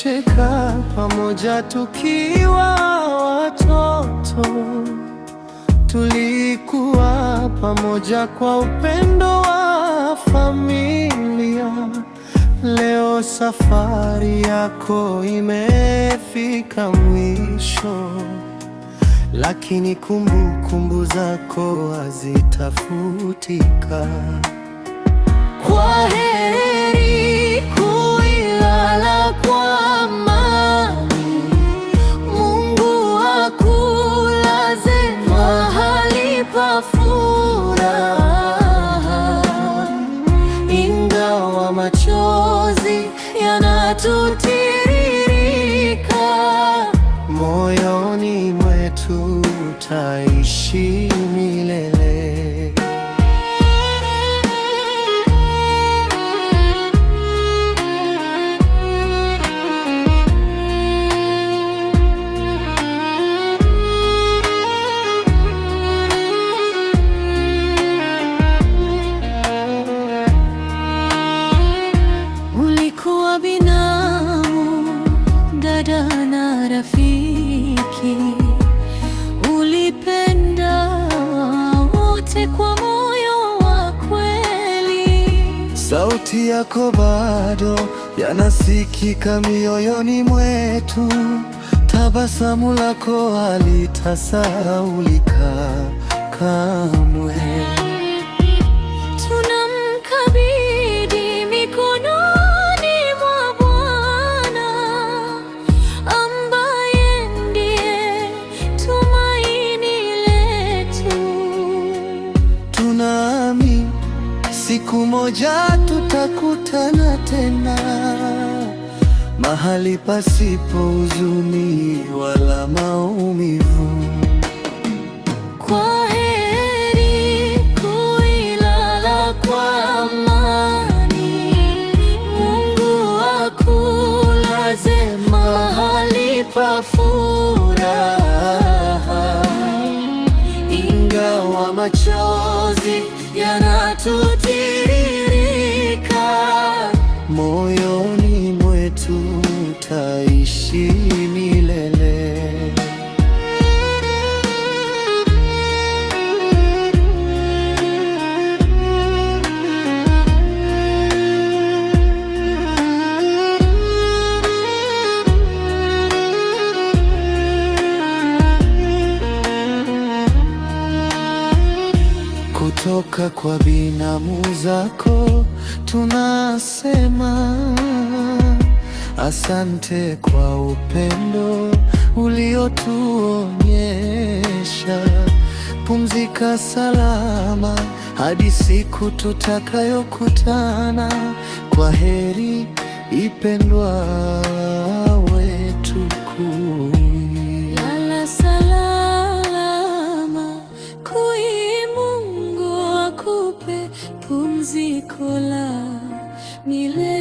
tulicheka pamoja tukiwa watoto, tulikuwa pamoja kwa upendo wa familia. Leo safari yako imefika mwisho, lakini kumbukumbu zako hazitafutika. Kwaheri kulala kwa amani, Mungu akulaze mahali pa furaha. Ingawa machozi yanatutiririka, moyoni mwetu utaishi milele. Ulikuwa binamu, dada na rafiki, ulipenda wote kwa moyo wa kweli. Sauti yako bado yanasikika mioyoni mwetu, tabasamu lako halitasahaulika kamwe. Tunamkabidhi mikononi mwa Bwana, ambaye ndiye tumaini letu. Tunaamini siku moja tutakutana tena, mahali pasipo huzuni wala maumivu. Kwaheri kulala kwa amani, Mungu akulaze mahali pa furaha. Ingawa machozi yanatutiririka, moyoni mwetu utaishi milele. Kutoka kwa binamu zako tunasema asante kwa upendo uliotuonyesha. Pumzika salama hadi siku tutakayokutana. Kwaheri ipendwa wetu kuu. Lala salama kui, Mungu akupe pumziko la milele.